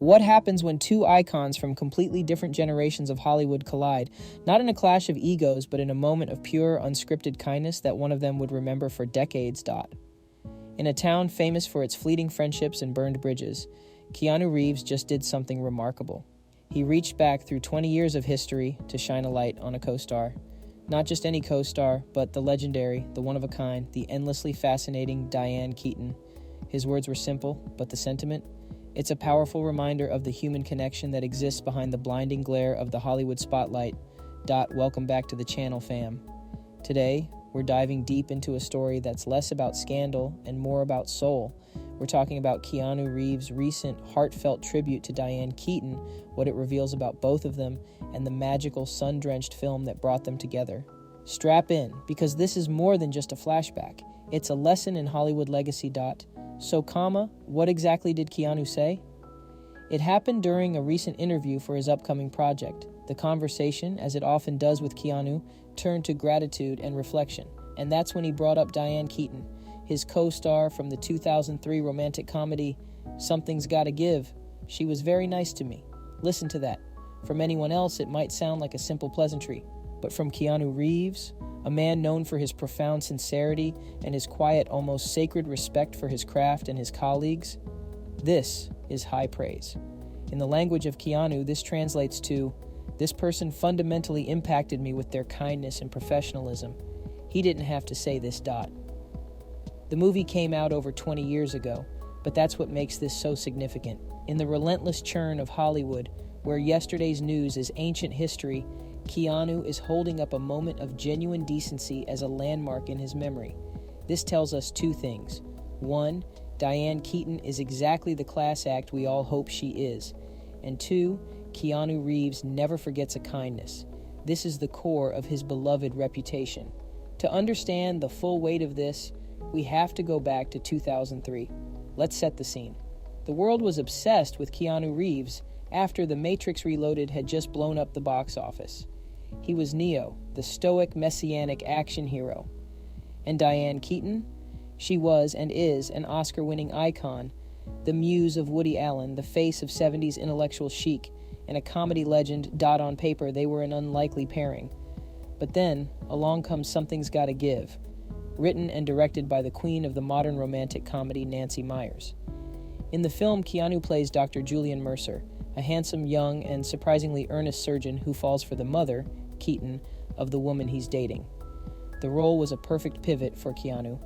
What happens when two icons from completely different generations of Hollywood collide, not in a clash of egos, but in a moment of pure, unscripted kindness that one of them would remember for decades. In a town famous for its fleeting friendships and burned bridges, Keanu Reeves just did something remarkable. He reached back through 20 years of history to shine a light on a co-star. Not just any co-star, but the legendary, the one-of-a-kind, the endlessly fascinating Diane Keaton. His words were simple, but the sentiment? It's a powerful reminder of the human connection that exists behind the blinding glare of the Hollywood spotlight. Welcome back to the channel, fam. Today, we're diving deep into a story that's less about scandal and more about soul. We're talking about Keanu Reeves' recent heartfelt tribute to Diane Keaton, what it reveals about both of them, and the magical sun-drenched film that brought them together. Strap in, because this is more than just a flashback. It's a lesson in Hollywood legacy. So, what exactly did Keanu say? It happened during a recent interview for his upcoming project. The conversation, as it often does with Keanu, turned to gratitude and reflection. And that's when he brought up Diane Keaton, his co-star from the 2003 romantic comedy, Something's Gotta Give. She was very nice to me. Listen to that. From anyone else, it might sound like a simple pleasantry. But from Keanu Reeves, a man known for his profound sincerity and his quiet, almost sacred respect for his craft and his colleagues, this is high praise. In the language of Keanu, this translates to, "This person fundamentally impacted me with their kindness and professionalism. He didn't have to say this. The movie came out over 20 years ago, but that's what makes this so significant. In the relentless churn of Hollywood, where yesterday's news is ancient history, Keanu is holding up a moment of genuine decency as a landmark in his memory. This tells us two things. One, Diane Keaton is exactly the class act we all hope she is. And two, Keanu Reeves never forgets a kindness. This is the core of his beloved reputation. To understand the full weight of this, we have to go back to 2003. Let's set the scene. The world was obsessed with Keanu Reeves after The Matrix Reloaded had just blown up the box office. He was Neo, the stoic, messianic action hero. And Diane Keaton? She was and is an Oscar-winning icon, the muse of Woody Allen, the face of 70s intellectual chic, and a comedy legend. On paper, they were an unlikely pairing. But then, along comes Something's Gotta Give, written and directed by the queen of the modern romantic comedy, Nancy Meyers. In the film, Keanu plays Dr. Julian Mercer, a handsome, young, and surprisingly earnest surgeon who falls for the mother, Keaton, of the woman he's dating. The role was a perfect pivot for Keanu.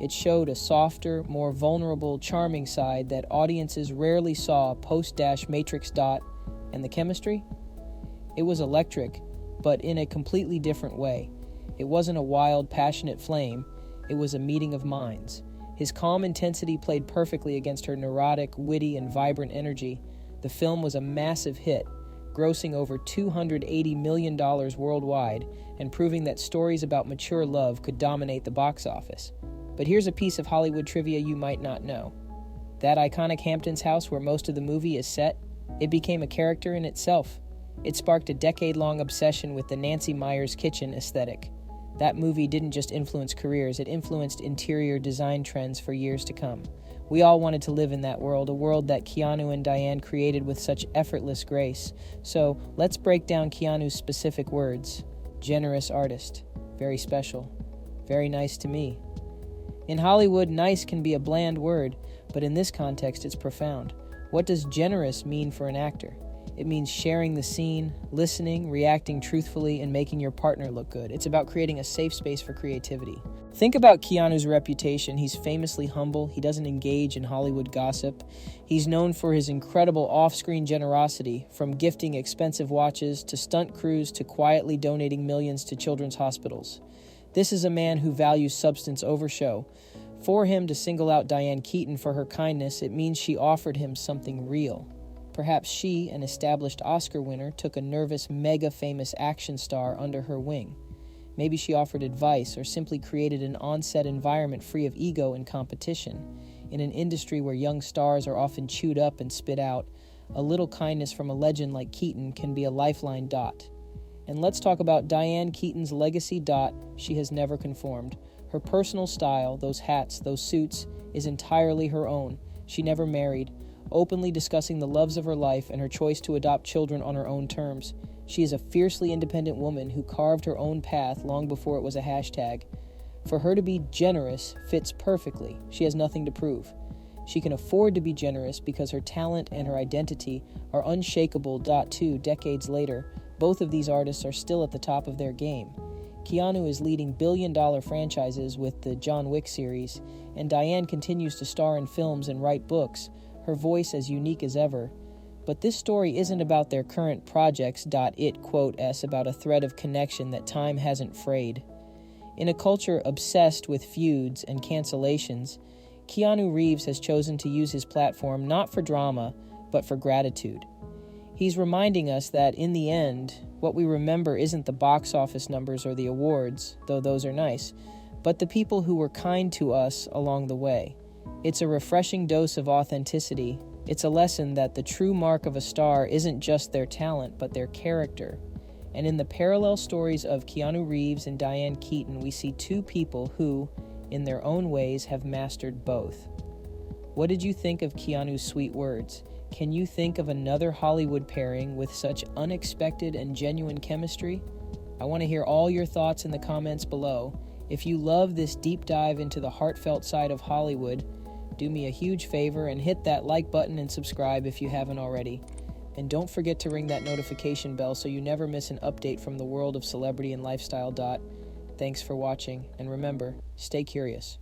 It showed a softer, more vulnerable, charming side that audiences rarely saw post-Matrix. And the chemistry? It was electric, but in a completely different way. It wasn't a wild, passionate flame. It was a meeting of minds. His calm intensity played perfectly against her neurotic, witty, and vibrant energy. The film was a massive hit, grossing over $280 million worldwide and proving that stories about mature love could dominate the box office. But here's a piece of Hollywood trivia you might not know. That iconic Hamptons house where most of the movie is set, it became a character in itself. It sparked a decade-long obsession with the Nancy Meyers kitchen aesthetic. That movie didn't just influence careers, it influenced interior design trends for years to come. We all wanted to live in that world, a world that Keanu and Diane created with such effortless grace. So let's break down Keanu's specific words. Generous artist, very special, very nice to me. In Hollywood, nice can be a bland word, but in this context, it's profound. What does generous mean for an actor? It means sharing the scene, listening, reacting truthfully, and making your partner look good. It's about creating a safe space for creativity. Think about Keanu's reputation. He's famously humble. He doesn't engage in Hollywood gossip. He's known for his incredible off-screen generosity, from gifting expensive watches to stunt crews to quietly donating millions to children's hospitals. This is a man who values substance over show. For him to single out Diane Keaton for her kindness, it means she offered him something real. Perhaps she, an established Oscar winner, took a nervous, mega-famous action star under her wing. Maybe she offered advice or simply created an on-set environment free of ego and competition. In an industry where young stars are often chewed up and spit out, a little kindness from a legend like Keaton can be a lifeline. And let's talk about Diane Keaton's legacy. She has never conformed. Her personal style, those hats, those suits, is entirely her own. She never married. openly discussing the loves of her life and her choice to adopt children on her own terms. She is a fiercely independent woman who carved her own path long before it was a hashtag. For her to be generous fits perfectly. She has nothing to prove. She can afford to be generous because her talent and her identity are unshakable. 2 decades later, both of these artists are still at the top of their game. Keanu is leading billion-dollar franchises with the John Wick series, and Diane continues to star in films and write books, her voice as unique as ever. But this story isn't about their current projects. It quotes about a thread of connection that time hasn't frayed. In a culture obsessed with feuds and cancellations, Keanu Reeves has chosen to use his platform not for drama, but for gratitude. He's reminding us that, in the end, what we remember isn't the box office numbers or the awards, though those are nice, but the people who were kind to us along the way. It's a refreshing dose of authenticity. It's a lesson that the true mark of a star isn't just their talent, but their character. And in the parallel stories of Keanu Reeves and Diane Keaton, we see two people who, in their own ways, have mastered both. What did you think of Keanu's sweet words? Can you think of another Hollywood pairing with such unexpected and genuine chemistry? I want to hear all your thoughts in the comments below. If you love this deep dive into the heartfelt side of Hollywood, do me a huge favor and hit that like button and subscribe if you haven't already. And don't forget to ring that notification bell so you never miss an update from the world of celebrity and lifestyle. Thanks for watching, and remember, stay curious.